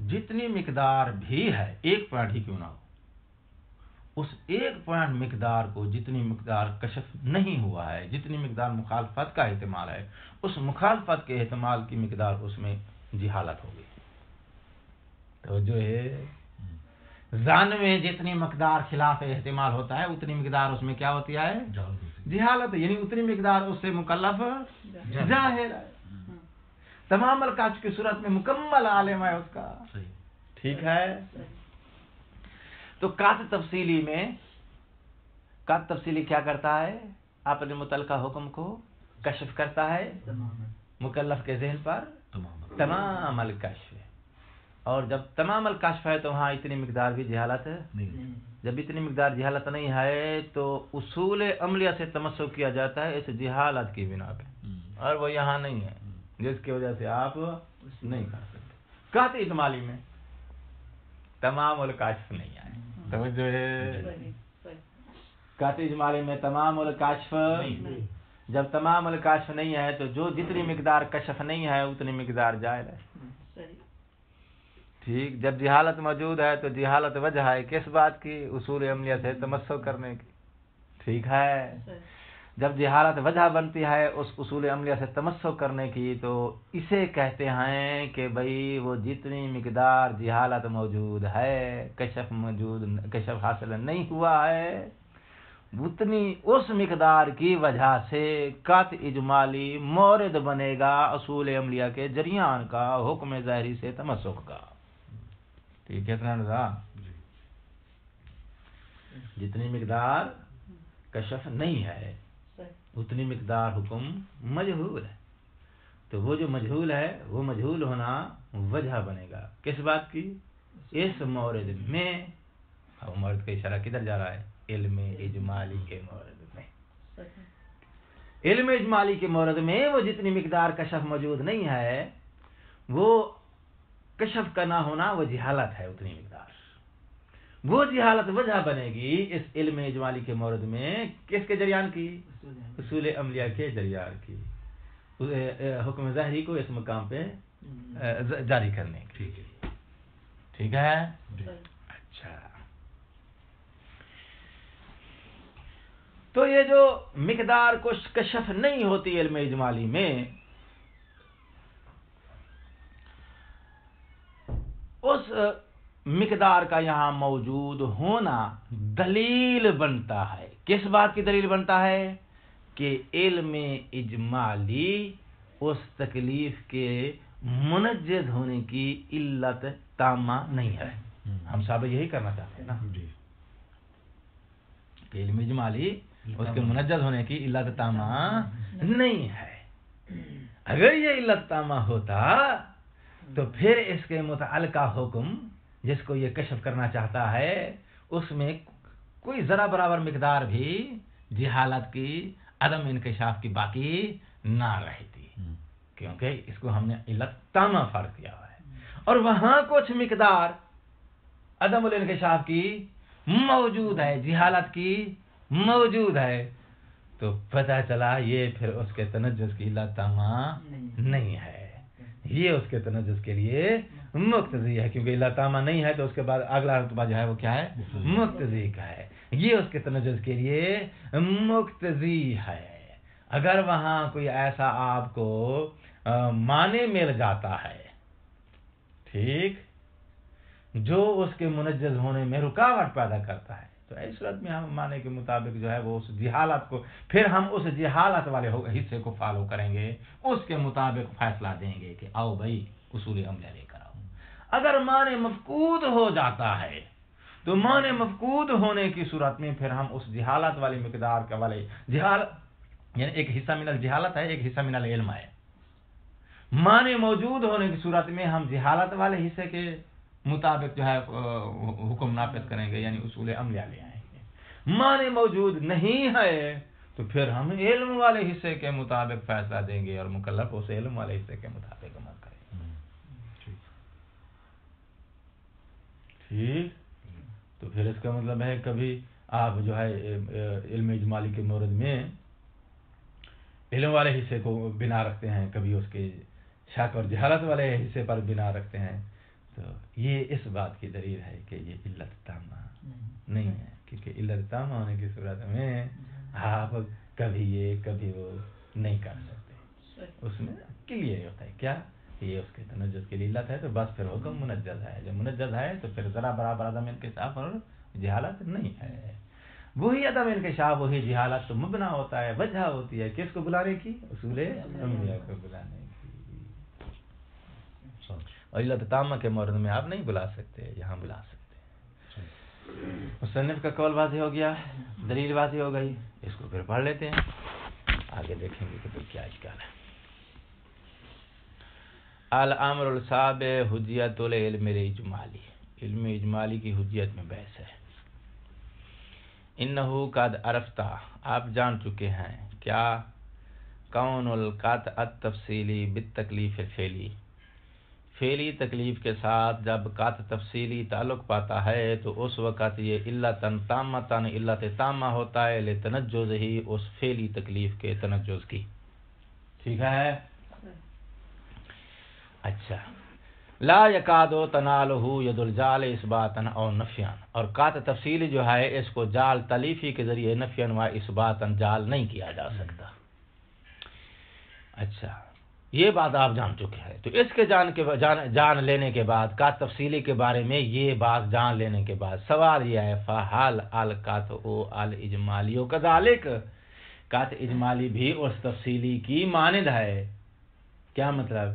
جتنی مقدار بھی ہے، ایک پوائنٹ ہی کیوں نہ ہو، اس ایک پوائنٹ مقدار کو جتنی مقدار کشف نہیں ہوا ہے، جتنی مقدار مخالفت کا احتمال ہے، اس مخالفت کے احتمال کی مقدار اس میں جہالت ہوگی۔ تو جو ہے ظن میں جتنی مقدار خلاف احتمال ہوتا ہے اتنی مقدار اس میں کیا ہوتی ہے؟ جہالت، یعنی اتنی مقدار اس سے مکلف جاہل ہے۔ تمام الکشف کی صورت میں مکمل عالم ہے اس کا، ٹھیک ہے۔ تو قاطع تفصیلی میں، قاطع تفصیلی کیا کرتا ہے؟ اپنے متعلقہ حکم کو کشف کرتا ہے مکلف کے ذہن پر تمام الکشف، اور جب تمام الکشف ہے تو وہاں اتنی مقدار بھی جہالت نہیں۔ جب اتنی مقدار جہالت نہیں ہے تو اصول عملیہ سے تمسک کیا جاتا ہے اس جہالت کی بنا پہ، اور وہ یہاں نہیں ہے، جس کی وجہ سے آپ نہیں کر سکتے۔ قاطع اجمالی میں تمام الکشف نہیں آئے، توجہ ہے، قاطع اجمالی میں تمام الکشف، جب تمام الکشف نہیں ہے تو جو جتنی مقدار کشف نہیں ہے اتنی مقدار جائز ہے، ٹھیک۔ جب جہالت موجود ہے تو جہالت وجہ ہے کس بات کی؟ اصول عملیہ سے تمسک کرنے کی، ٹھیک ہے۔ جب جہالت وجہ بنتی ہے اس اصول عملیہ سے تمسک کرنے کی تو اسے کہتے ہیں کہ بھئی وہ جتنی مقدار جہالت موجود ہے، کشف حاصل نہیں ہوا ہے، اتنی اس مقدار کی وجہ سے قطع اجمالی مورد بنے گا اصول عملیہ کے جریان کا، حکم ظاہری سے تمسک کا، ٹھیک ہے۔ اتنا رضا، جتنی مقدار کشف نہیں ہے اتنی مقدار حکم مجہول ہے، تو وہ جو مجہول ہے وہ مجہول ہونا وجہ بنے گا کس بات کی؟ اس مورد میں۔ اب مورد کا اشارہ کدھر جا رہا ہے؟ علم اجمالی کے مورد میں۔ علم اجمالی کے مورد میں وہ جتنی مقدار کشف موجود نہیں ہے، وہ کشف کا نہ ہونا وہ جہالت ہے، اتنی مقدار، وہ جہالت وجہ بنے گی اس علم اجمالی کے مورد میں کس کے جریان کی؟ اصول عملیہ کے جریان کی، حکم ظاہری کو اس مقام پہ جاری کرنے کی، ٹھیک ہے۔ اچھا، تو یہ جو مقدار کو کشف نہیں ہوتی علم اجمالی میں، اس مقدار کا یہاں موجود ہونا دلیل بنتا ہے۔ کس بات کی دلیل بنتا ہے؟ کہ علم اجمالی اس تکلیف کے منجز ہونے کی علت تامہ نہیں ہے۔ ہم صاحب یہی کرنا چاہتے ہیں نا کہ علم اجمالی اس کے منجز ہونے کی علت تامہ نہیں ہے۔ اگر یہ علت تامہ ہوتا تو پھر اس کے متعلقہ حکم جس کو یہ کشف کرنا چاہتا ہے اس میں کوئی ذرا برابر مقدار بھی جہالت کی، عدم انکشاف کی باقی نہ رہتی، کیونکہ اس کو ہم نے علت تامہ فرض کیا ہوا ہے، اور وہاں کچھ مقدار عدم الانکشاف کی موجود ہے، جہالت کی موجود ہے، تو پتہ چلا یہ پھر اس کے تنجس کی علت تامہ نہیں ہے، یہ اس کے تنجس کے لیے مقتضی ہے، کیونکہ علت تامہ نہیں ہے تو اس کے بعد اگلا رتبہ جو ہے وہ کیا ہے؟ مقتضی کا ہے۔ یہ اس کے تنجز کے لیے مقتضی ہے۔ اگر وہاں کوئی ایسا آپ کو معنی مل جاتا ہے، ٹھیک، جو اس کے منجز ہونے میں رکاوٹ پیدا کرتا ہے، تو اس صورت میں ہم معنی کے مطابق جو ہے وہ اس جہالت کو، پھر ہم اس جہالت والے حصے کو فالو کریں گے، اس کے مطابق فیصلہ دیں گے کہ آؤ بھائی اصول عملیہ لے کر آؤ۔ اگر معنی مفقود ہو جاتا ہے تو معنی مفقود ہونے کی صورت میں پھر ہم اس جہالت والی مقدار کے والے جہالت، یعنی ایک حصہ من الجہالت ہے، ایک حصہ من العلم ہے۔ معنی موجود ہونے کی صورت میں ہم جہالت والے حصے کے مطابق جو ہے حکم نافذ کریں گے، یعنی اصول عملیہ لے آئیں گے۔ معنی موجود نہیں ہے تو پھر ہم علم والے حصے کے مطابق فیصلہ دیں گے اور مکلف اس علم والے حصے کے مطابق عمل کریں گے۔ ٹھیک، تو پھر اس کا مطلب ہے کبھی آپ جو ہے علم اجمالی کے مورد میں علم والے حصے کو بنا رکھتے ہیں، کبھی اس کے شک اور جہالت والے حصے پر بنا رکھتے ہیں، تو یہ اس بات کی دلیل ہے کہ یہ علت تامہ نہیں ہے، کیونکہ علت تامہ ہونے کی صورت میں آپ کبھی یہ کبھی وہ نہیں کر سکتے۔ اس میں کلیئر ہوتا ہے کیا یہ اس کے تنجز کے لیے علت ہے، تو بس پھر حکم منجز ہے۔ جب منجز ہے تو پھر ذرا برابر عدم انکشاف اور جہالت نہیں ہے۔ وہی عدم انکشاف، وہی جہالت تو مبنا ہوتا ہے، وجہ ہوتی ہے کس کو بلانے کی؟ اصول عملیہ کو بلانے کی۔ اور علت تامہ کے مورد میں آپ نہیں بلا سکتے، یہاں بلا سکتے ہیں۔ مصنف کا قول واضح ہو گیا، دلیل واضح ہو گئی، اس کو پھر پڑھ لیتے ہیں، آگے دیکھیں گے کہ پھر کیا اشکال ہے۔ الامر السابع حجیت العلم الاجمالی، علم اجمالی کی حجیت میں بحث ہے۔ انہو قد عرفتہ، آپ جان چکے ہیں کیا، کون القطع التفصیلی بالتکلیف الفعلی، فعلی تکلیف کے ساتھ جب قطع تفصیلی تعلق پاتا ہے تو اس وقت یہ علتاً تامتاً علت تامہ ہوتا ہے لتنجز ہی اس فعلی تکلیف کے تنجز کی۔ ٹھیک ہے، اچھا، لا یکاد تنالہ ید الجال اثباتاً او نفیاً، اور قطع تفصیلی جو ہے اس کو جال تلیفی کے ذریعے نفیاً و اثباتاً جال نہیں کیا جا سکتا۔ اچھا، یہ بات آپ جان چکے ہیں، تو اس کے جان لینے کے بعد قطع تفصیلی کے بارے میں یہ بات جان لینے کے بعد سوال یہ ہے فحال القطع الاجمالی کذالک، قطع اجمالی بھی اس تفصیلی کی مانند ہے۔ کیا مطلب؟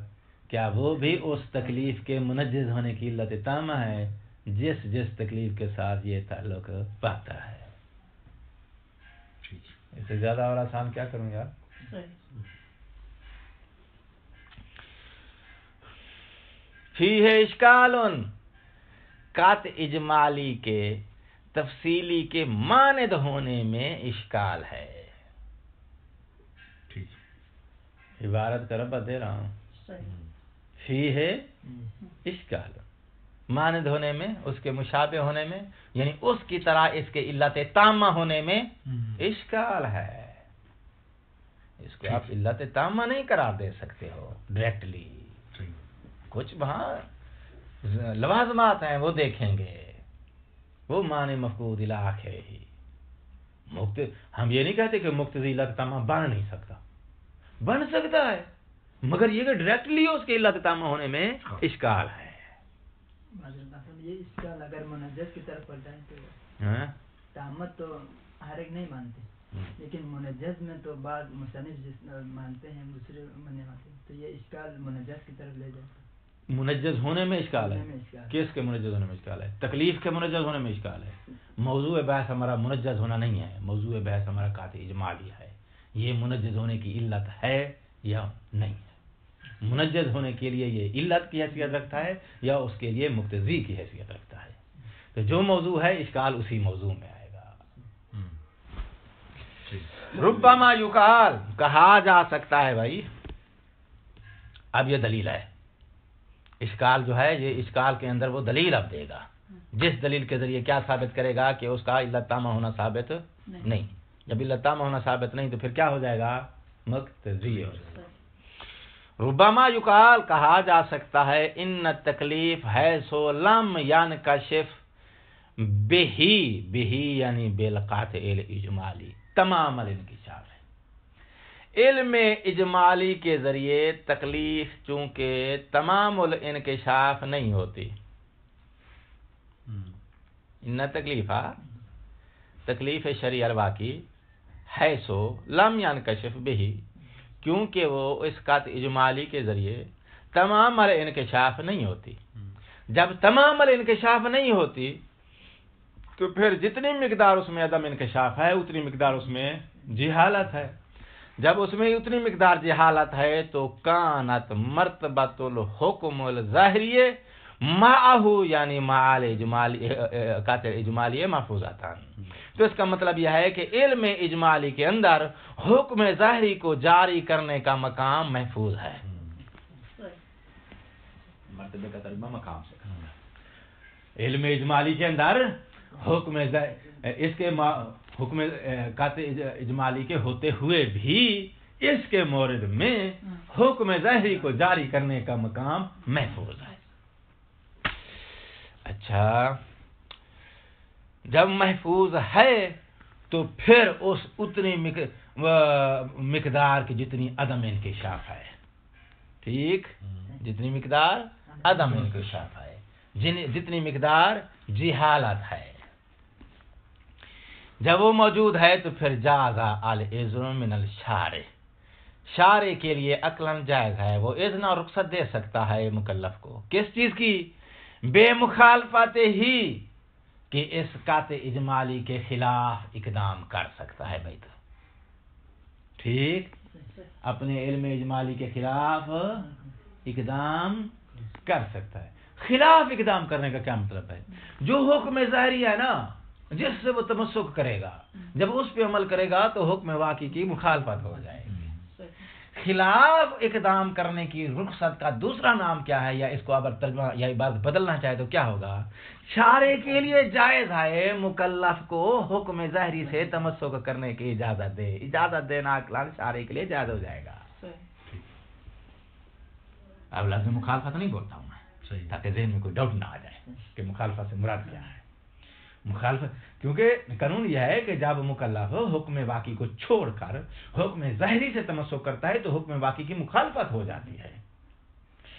کیا وہ بھی اس تکلیف کے منجز ہونے کی علت تامہ ہے جس تکلیف کے ساتھ یہ تعلق پاتا ہے؟ اس سے زیادہ اور آسان کیا کروں یار؟ فیہ اشکال، قطع اجمالی کے تفصیلی کے مانند ہونے میں اشکال ہے۔ عبارت کا ربط دے رہا ہوں، فیہ اشکال، مانند ہونے میں، اس کے مشابہ ہونے میں، یعنی اس کی طرح اس کے علت تامہ ہونے میں اشکال ہے۔ اس کو آپ علت تامہ نہیں قرار دے سکتے ہو ڈائریکٹلی، کچھ وہاں لوازمات ہیں وہ دیکھیں گے، وہ معنی مفقود الی آخرہ ہی۔ ہم یہ نہیں کہتے کہ مقتضی علت تامہ بن نہیں سکتا، بن سکتا ہے، مگر یہ کہ ڈائریکٹلی اس کے علت تامہ ہونے میں اشکال ہے۔ یہ اشکال اگر منجز کی طرف پڑ جائیں تو تامت تو ہر ایک نہیں مانتے، لیکن منجز میں تو بعض مصنف جس مانتے ہیں دوسرے ماننے آتے ہیں، تو یہ اشکال منجز کی طرف لے جاتا ہے۔ منجز ہونے میں اشکال ہے، کس کے منجز ہونے میں اشکال ہے؟ تکلیف کے منجز ہونے میں اشکال ہے۔ موضوع بحث ہمارا منجز ہونا نہیں ہے، موضوع بحث ہمارا قطع اجمالی ہے، یہ منجز ہونے کی علت ہے یا نہیں ہے، منجز ہونے کے لیے یہ علت کی حیثیت رکھتا ہے یا اس کے لیے مقتضی کی حیثیت رکھتا ہے۔ تو جو موضوع ہے اشکال اسی موضوع میں آئے گا۔ ربما یقال، کہا جا سکتا ہے بھائی، اب یہ دلیل ہے، اشکال جو ہے یہ اشکال کے اندر وہ دلیل اب دے گا، جس دلیل کے ذریعے کیا ثابت کرے گا کہ اس کا علت تامہ ہونا ثابت نہیں۔ جب علت تامہ ہونا ثابت نہیں تو پھر کیا ہو جائے گا؟ مقتضی ہو جائے گا۔ ربما یقال، کہا جا سکتا ہے، ان تکلیف ہے سو لم ینکشف بہی یعنی بالقاطع الاجمالی تمام الانکشاف ہے۔ علم اجمالی کے ذریعے تکلیف چونکہ تمام الانکشاف نہیں ہوتی، نہ تکلیف شرعی الواقعی ہے سو لم ینکشف بہی، کیونکہ وہ اس قاطع اجمالی کے ذریعے تمام الانکشاف نہیں ہوتی۔ جب تمام الانکشاف نہیں ہوتی تو پھر جتنی مقدار اس میں عدم انکشاف ہے اتنی مقدار اس میں جہالت ہے۔ جب اس میں اتنی مقدار جہالت ہے تو کانت مرتبۃ الحکم الظاہریہ معہ یعنی معال اجمالی قاطع اجمالی محفوظاتان، تو اس کا مطلب یہ ہے کہ علم اجمالی کے اندر حکم ظاہری کو جاری کرنے کا مقام محفوظ ہے۔ مرتبہ کا ترجمہ مقام سے علم اجمالی کے اندر حکم اس کے حکم قاطع اجمالی کے ہوتے ہوئے بھی اس کے مورد میں حکم ظاہری کو جاری کرنے کا مقام محفوظ ہے۔ اچھا، جب محفوظ ہے تو پھر اس اتنی مقدار کی جتنی عدم انکشاف ہے، ٹھیک، جتنی مقدار عدم انکشاف ہے، جتنی مقدار جہالت ہے، جب وہ موجود ہے تو پھر جازا الاذن من الشارع، شارع کے لیے عقلاً جائز ہے، وہ اذن اور رخصت دے سکتا ہے مکلف کو، کس چیز کی؟ بے مخالفت ہی، کہ اس قاطع اجمالی کے خلاف اقدام کر سکتا ہے بھائی، تو ٹھیک، اپنے علم اجمالی کے خلاف اقدام کر سکتا ہے۔ خلاف اقدام کرنے کا کیا مطلب ہے؟ جو حکم ظاہری ہے نا، جس سے وہ تمسک کرے گا، جب اس پہ عمل کرے گا تو حکم واقعی کی مخالفت ہو جائے گی۔ خلاف اقدام کرنے کی رخصت کا دوسرا نام کیا ہے، یا اس کو اگر ترجمہ یا عبارت بدلنا چاہے تو کیا ہوگا؟ شارع کے لیے جائز ہے مکلف کو حکم ظاہری سے تمسک کرنے کی اجازت دے، اجازت دینا عقلاً شارع کے لیے جائز ہو جائے گا۔ اب لفظ مخالفت نہیں بولتا ہوں میں، تاکہ ذہن میں کوئی ڈاؤٹ نہ آ جائے کہ مخالفت سے مراد کیا ہے۔ مخالفت، کیونکہ قانون یہ ہے کہ جب مکلف حکم واقعی کو چھوڑ کر حکم ظاہری سے تمسک کرتا ہے تو حکم واقعی کی مخالفت ہو جاتی ہے،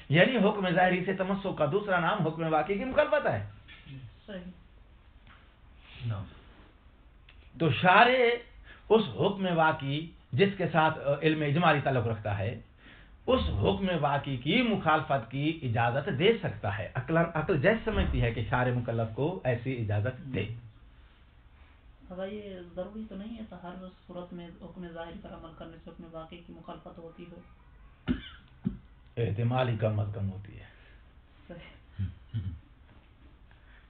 یعنی حکم ظاہری سے تمسک کا دوسرا نام حکم واقعی کی مخالفت ہے۔ تو شارع اس حکم واقعی جس کے ساتھ علم اجمالی تعلق رکھتا ہے، اس حکم واقعی کی مخالفت کی اجازت دے سکتا ہے، عقل جیسے سمجھتی ہے کہ شارع مکلف کو ایسی اجازت دے۔ یہ ضروری تو نہیں ہے کہ ہر صورت میں حکم ظاہر پر عمل کرنے سے حکم واقعی کی مخالفت ہوتی ہو؟ احتمالی کم از کم ہوتی ہے،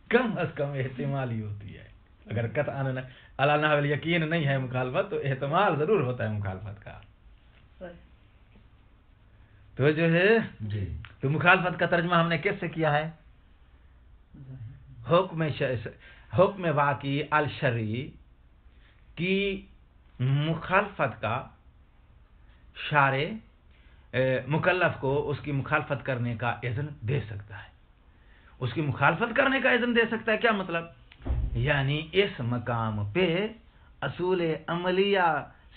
کم از کم احتمالی ہوتی ہے۔ اگر قطعاً علی نحو الیقین نہیں ہے مخالفت تو احتمال ضرور ہوتا ہے مخالفت کا۔ تو جو ہے تو مخالفت کا ترجمہ ہم نے کس سے کیا ہے؟ حکم واقعی الشرعی کی مخالفت کا شارع مکلف کو اس کی مخالفت کرنے کا اذن دے سکتا ہے۔ اس کی مخالفت کرنے کا اذن دے سکتا ہے، کیا مطلب؟ یعنی اس مقام پہ اصول عملیہ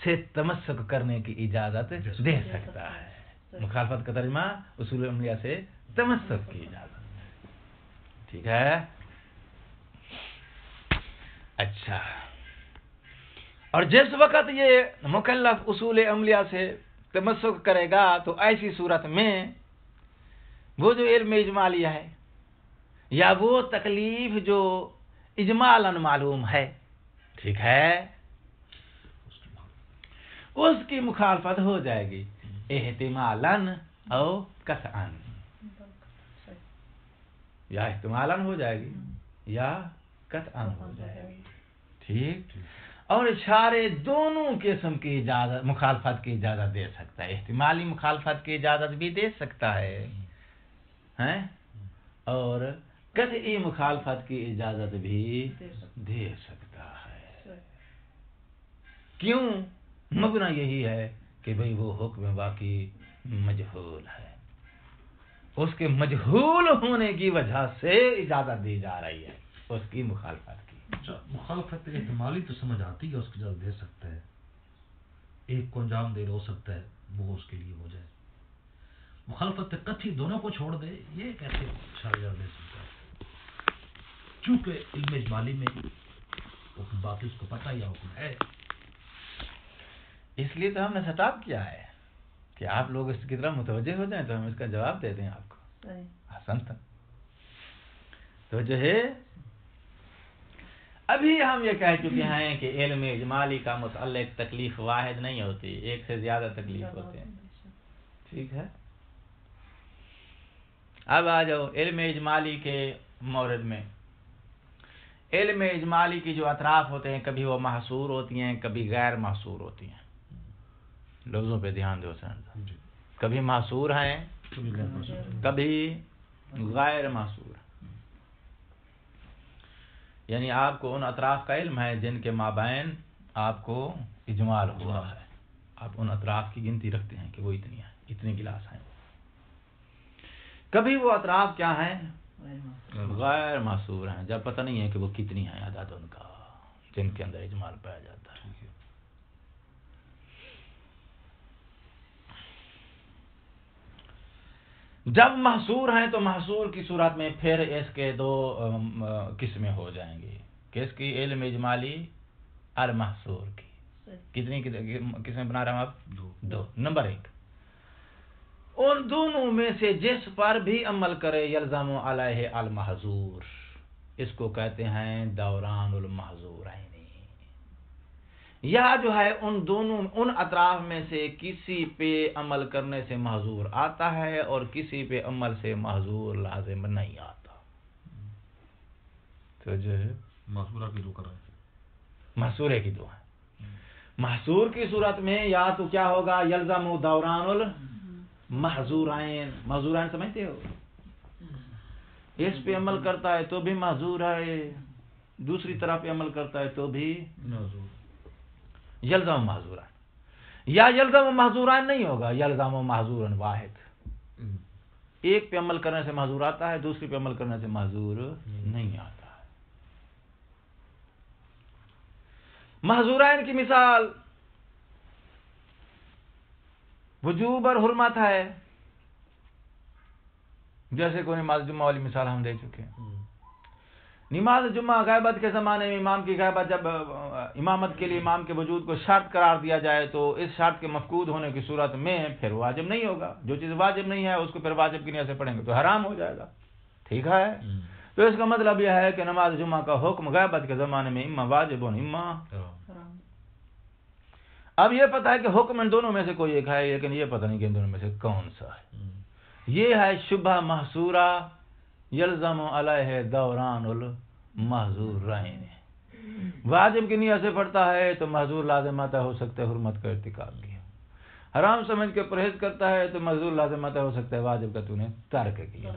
سے تمسک کرنے کی اجازت دے سکتا ہے۔ مخالفت کا ترجمہ اصول عملیہ سے تمسک کی اجازت، ٹھیک ہے؟ اچھا، اور جس وقت یہ مکلف اصول عملیہ سے تمسک کرے گا تو ایسی صورت میں وہ جو علم اجمالیہ ہے یا وہ تکلیف جو اجمالاً معلوم ہے، ٹھیک ہے، اس کی مخالفت ہو جائے گی احتمالاً او قطعاً، یا احتمالاً ہو جائے گی یا قطعاً ہو جائے گی، ٹھیک۔ اور شارع دونوں قسم کی اجازت مخالفت کی اجازت دے سکتا ہے، احتمالی مخالفت کی اجازت بھی دے سکتا ہے اور قطعی مخالفت کی اجازت بھی دے سکتا ہے۔ کیوں؟ مبنی یہی ہے کہ بھئی وہ حکم واقعی مجہول ہے، اس کے مجہول ہونے کی وجہ سے اجازت دی جا رہی ہے۔ اس کی مخالفت کی. مخالفت احتمالی تو سمجھ آتی ہے، اس کی اجازت دے سکتا ہے، ایک کو انجام دے ہو سکتا ہے وہ اس کے لیے ہو جائے. مخالفت قطعی دونوں کو چھوڑ دے، یہ کیسے شرع دے سکتا ہے؟ چونکہ علم اجمالی میں حکم باقی اس کو پتہ یا حکم ہے. اس لیے تو ہم نے سٹاپ کیا ہے کہ آپ لوگ اس کی طرف متوجہ ہو جائیں تو ہم اس کا جواب دے دیں آپ کو. حسن تھا تو جو ہے ابھی ہم یہ کہہ چکے ہیں کہ علم اجمالی کا متعلق تکلیف واحد نہیں ہوتی، ایک سے زیادہ تکلیف ہوتے ہیں. ٹھیک ہے، اب آ جاؤ علم اجمالی کے مورد میں. علم اجمالی کی جو اطراف ہوتے ہیں کبھی وہ محصور ہوتی ہیں کبھی غیر محصور ہوتی ہیں. لفظوں پہ دھیان دو سر. کبھی محصور ہیں کبھی غیر محصور. یعنی آپ کو ان اطراف کا علم ہے جن کے مابین آپ کو اجمال ہوا ہے، آپ ان اطراف کی گنتی رکھتے ہیں کہ وہ اتنی ہیں، اتنے گلاس ہیں. کبھی وہ اطراف کیا ہیں؟ غیر محصور ہیں، جب پتہ نہیں ہے کہ وہ کتنی ہیں عدد ان کا جن کے اندر اجمال پایا جاتا ہے. جب محصور ہیں تو محصور کی صورت میں پھر اس کے دو قسمیں ہو جائیں گی. کس کی؟ علم اجمالی المحصور کی. کتنی قسمیں بنا رہے ہیں آپ؟ دو. نمبر 1، ان دونوں میں سے جس پر بھی عمل کرے یلزم علیہ المحظور، اس کو کہتے ہیں دوران المحظورین. یا جو ہے ان دونوں ان اطراف میں سے کسی پہ عمل کرنے سے محظور آتا ہے اور کسی پہ عمل سے محظور لازم نہیں آتا. تو جو ہے محصورہ کی دو کریں، محصورے کی دو ہیں. محصور کی صورت میں یا تو کیا ہوگا؟ یلزم دوران المحظورین. محظورین سمجھتے ہو؟ اس پہ عمل کرتا ہے تو بھی محظور ہے، دوسری طرف پہ عمل کرتا ہے تو بھی یلزم محظوران. یا یلزم محظوران نہیں ہوگا، یلزم محظورن واحد. ایک پہ عمل کرنے سے محظور آتا ہے، دوسری پہ عمل کرنے سے محظور نہیں آتا ہے. محظورین کی مثال وجوب اور حرمت ہے. جیسے کوئی نماز جمعہ والی مثال ہم دے چکے ہیں. نماز جمعہ غیبت کے زمانے میں امام کی غیبت، جب امامت کے لیے امام کے وجود کو شرط قرار دیا جائے تو اس شرط کے مفقود ہونے کی صورت میں پھر واجب نہیں ہوگا. جو چیز واجب نہیں ہے اس کو پھر واجب کی نیت سے پڑھیں گے تو حرام ہو جائے گا. ٹھیک ہے، تو اس کا مطلب یہ ہے کہ نماز جمعہ کا حکم غیبت کے زمانے میں اما واجب و اما. اب یہ پتہ ہے کہ حکم ان دونوں میں سے کوئی ایک ہے، لیکن یہ پتہ نہیں کہ ان دونوں میں سے کون سا ہے. یہ ہے شبہ محصورہ یلزم علیہ دوران المحظورین. واجب کی نیت سے پڑھتا ہے تو محظور لازم آتا ہو سکتا ہے حرمت کا ارتکاب کیا. حرام سمجھ کے پرہیز کرتا ہے تو محظور لازم آتا ہو سکتا ہے واجب کا تو نے ترک کیا.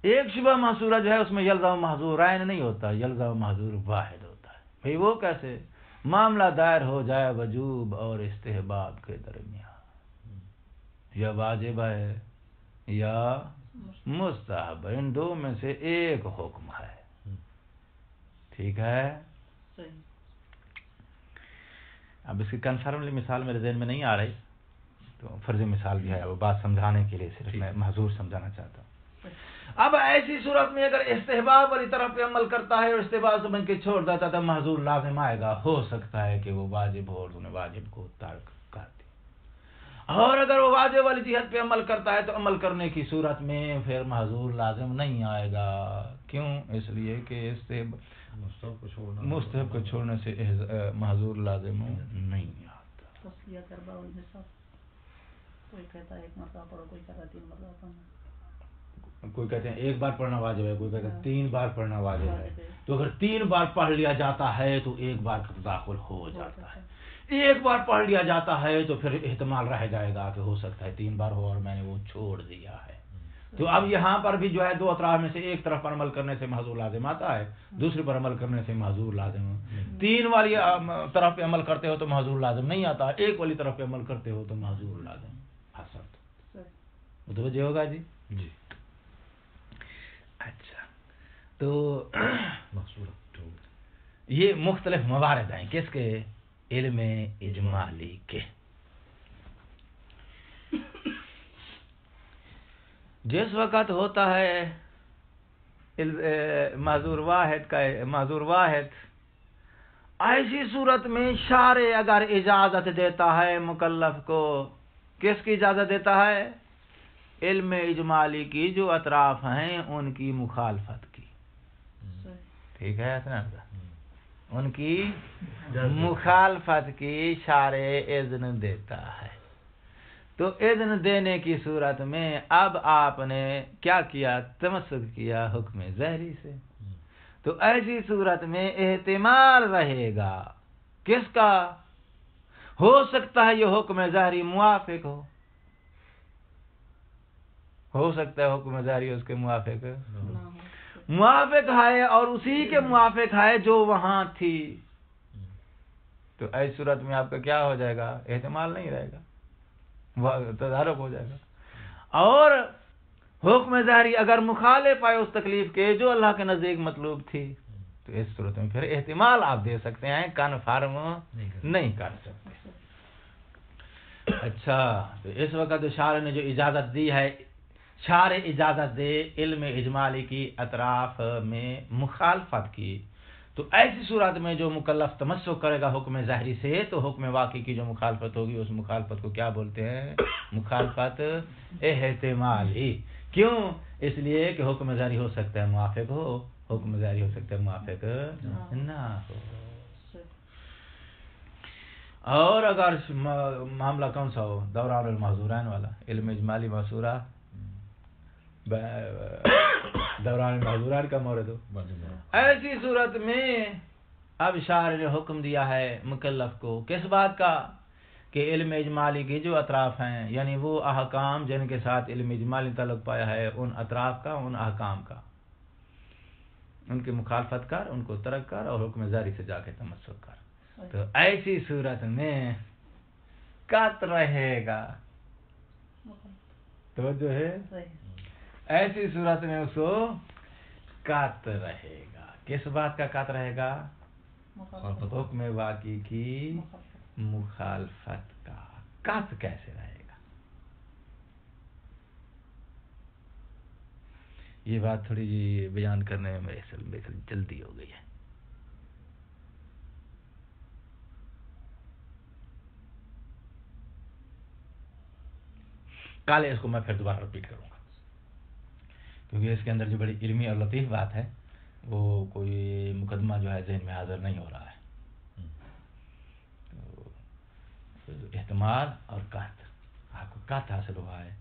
ایک شبہ محصورہ جو ہے اس میں یلزم محظورین نہیں ہوتا، یلزم محظور واحد ہوتا ہے. بھئی وہ کیسے؟ معاملہ دائر ہو جائے وجوب اور استحباب کے درمیان، یا واجب ہے یا مستحب، ان دو میں سے ایک حکم ہے. ٹھیک ہے. اب اس کی کنفرملی مثال میرے ذہن میں نہیں آ رہی تو فرضی مثال بھی ہے، وہ بات سمجھانے کے لیے صرف میں محظور سمجھانا چاہتا ہوں. اب ایسی صورت میں اگر استحباب والی طرف پہ عمل کرتا ہے اور استحباب سمجھ کے چھوڑ دیتا تو محظور لازم آئے گا. ہو سکتا ہے کہ وہ واجب ہو اور انہیں واجب کو ترک کر دے. اور اگر وہ واجب والی جہت پہ عمل کرتا ہے تو عمل کرنے کی صورت میں پھر محظور لازم نہیں آئے گا. کیوں؟ اس لیے کہ مستحب کو چھوڑنے سے محظور لازم نہیں آتا. کوئی کہتا ہے ایک مرتبہ پڑھو، کوئی کہتا ہے 3 مرتبہ پڑھنا، کوئی کہتے ہیں ایک بار پڑھنا واجب ہے، کوئی کہتے ہیں 3 بار پڑھنا واجب ہے. تو اگر 3 بار پڑھ لیا جاتا ہے تو ایک بار کا تداخل ہو جاتا ہے. ایک بار پڑھ لیا جاتا ہے تو پھر احتمال رہ جائے گا کہ ہو سکتا ہے 3 بار ہو اور میں نے وہ چھوڑ دیا ہے. تو اب یہاں پر بھی جو ہے دو اطراف میں سے ایک طرف پر عمل کرنے سے محظور لازم آتا ہے، دوسری پر عمل کرنے سے محظور لازم. 3 والی طرف پہ عمل کرتے ہو تو محظور لازم نہیں آتا، ایک والی طرف پہ عمل کرتے ہو تو محظور لازم حسن. متوجہ ہوگا جی؟ جی. اچھا، تو محصورت یہ مختلف موارد ہیں کس کے؟ علم اجمالی کے. جس وقت ہوتا ہے معذور واحد ایسی صورت میں شارع اگر اجازت دیتا ہے مکلف کو، کس کی اجازت دیتا ہے؟ علم اجمالی کی جو اطراف ہیں ان کی مخالفت کی. ٹھیک ہے، ان کی مخالفت کی شارع اذن دیتا ہے. تو اذن دینے کی صورت میں اب آپ نے کیا کیا؟ تمسک کیا حکم ظاہری سے. تو ایسی صورت میں احتمال رہے گا کس کا؟ ہو سکتا ہے یہ حکم ظاہری موافق ہو سکتا ہے حکم ظاہری اس کے موافق ہے اور اسی کے موافق ہے جو وہاں تھی. تو ایسی صورت میں آپ کا کیا ہو جائے گا؟ احتمال نہیں رہے گا، تدارک ہو جائے گا. اور حکم ظاہری اگر مخالف ہے اس تکلیف کے جو اللہ کے نزدیک مطلوب تھی، تو اس صورت میں پھر احتمال آپ دے سکتے ہیں، کنفرم نہیں کر سکتے. اچھا، تو اس وقت شارع نے جو اجازت دی ہے، شارع اجازت دے علم اجمالی کی اطراف میں مخالفت کی، تو ایسی صورت میں جو مکلف تمسک کرے گا حکم ظاہری سے، تو حکم واقعی کی جو مخالفت ہوگی اس مخالفت کو کیا بولتے ہیں؟ مخالفت احتمالی. کیوں؟ اس لیے کہ حکم ظاہری ہو سکتا ہے موافق ہو، حکم ظاہری ہو سکتا ہے موافق نہ ہو. اور اگر معاملہ کون سا ہو؟ دوران المحظورین والا، علم اجمالی محصورہ دوران المحظورین کا مورد ہو، ایسی صورت میں اب شارع نے حکم دیا ہے مکلف کو کس بات کا؟ کہ علم اجمالی کی جو اطراف ہیں، یعنی وہ احکام جن کے ساتھ علم اجمالی تعلق پایا ہے، ان اطراف کا، ان احکام کا، ان کی مخالفت کر، ان کو ترک کر اور حکم ظاہری سے جا کے تمسک کر. تو ایسی صورت میں قط رہے گا. توجہ ہے؟ ایسی صورت میں اس کو قط رہے گا. کس بات کا قط رہے گا؟ حکم واقعی کی مخالفت کا. قط کیسے رہے گا؟ یہ بات تھوڑی جی بیان کرنے میں میرے سے جلدی ہو گئی ہے. کل اس کو میں پھر دوبارہ رپیٹ کروں گا، کیونکہ اس کے اندر جو بڑی علمی اور لطیف بات ہے وہ کوئی مقدمہ جو ہے ذہن میں حاضر نہیں ہو رہا ہے. تو احتمال اور قط، آپ کو قط حاصل ہوا ہے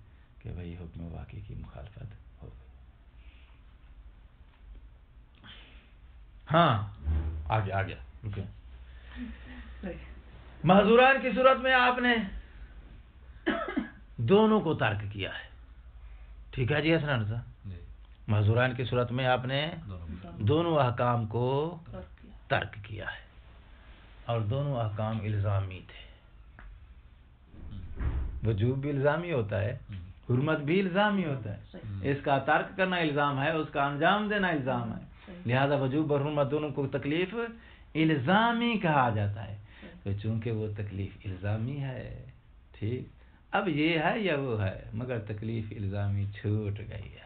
کہ بھئی حکم واقعی کی مخالفت ہو گئی. ہاں آ گیا. محظوران کی صورت میں آپ نے دونوں کو ترک کیا ہے. ٹھیک ہے جی حسنان صاحب؟ محظوران کی صورت میں آپ نے دونوں احکام کو ترک کیا ہے، اور دونوں احکام الزامی تھے. وجوب بھی الزامی ہوتا ہے، حرمت بھی الزامی ہوتا ہے. اس کا ترک کرنا الزام ہے، اس کا انجام دینا الزام ہے. لہذا وجوب اور حرمت دونوں کو تکلیف الزامی کہا جاتا ہے. تو چونکہ وہ تکلیف الزامی ہے، ٹھیک، اب یہ ہے یا وہ ہے، مگر تکلیف الزامی چھوٹ گئی ہے،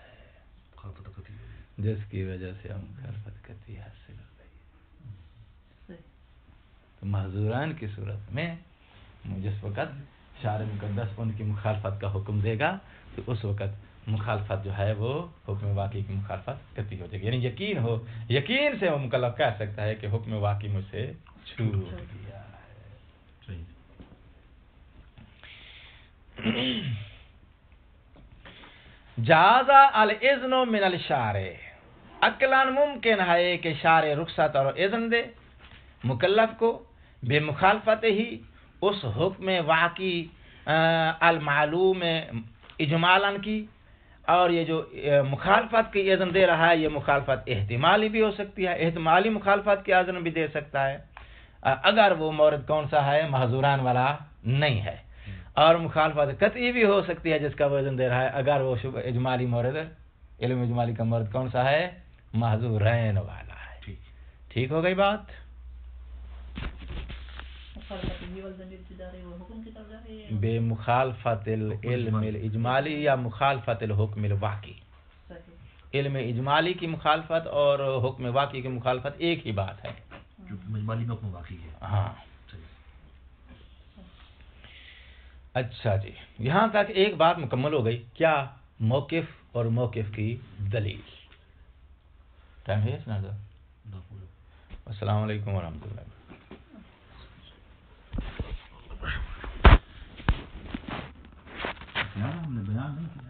جس کی وجہ سے ہم مخالفت قطعی حاصل ہو گئی. تو محظوران کی صورت میں جس وقت شارع مقدس ان کی مخالفت کا حکم دے گا، تو اس وقت مخالفت جو ہے وہ حکم واقعی کی مخالفت قطعی ہو جائے گی. یعنی یقین سے وہ مکلف کہہ سکتا ہے کہ حکم واقعی مجھ سے چھوٹ گیا ہے. جازا الاذن من الشارع، عقلاً ممکن ہے کہ شارع رخصت اور اذن دے مکلف کو بے مخالفت ہی اس حکم واقعی المعلوم اجمالاً کی. اور یہ جو مخالفت کی اذن دے رہا ہے، یہ مخالفت احتمالی بھی ہو سکتی ہے، احتمالی مخالفت کی اذن بھی دے سکتا ہے اگر وہ مورد کون سا ہے؟ محظوران والا نہیں ہے. اور مخالفت قطعی بھی ہو سکتی ہے جس کا وہ اذن دے رہا ہے اگر وہ اجمالی مورد، علم اجمالی کا مورد کون سا ہے؟ محظورین والا ہے. ٹھیک ہو گئی بات؟ بے مخالفت العلم الاجمالی یا مخالفت الحکم الواقعی. علم اجمالی کی مخالفت اور حکم واقعی کی مخالفت ایک ہی بات ہے. اجمالی میں حکم واقعی ہے. ہاں. اچھا جی، یہاں تک ایک بات مکمل ہو گئی. کیا؟ موقف اور موقف کی دلیل. ٹائم ہے نا؟ السلام علیکم ورحمۃ اللہ. ہم نے بیان نہیں کیا.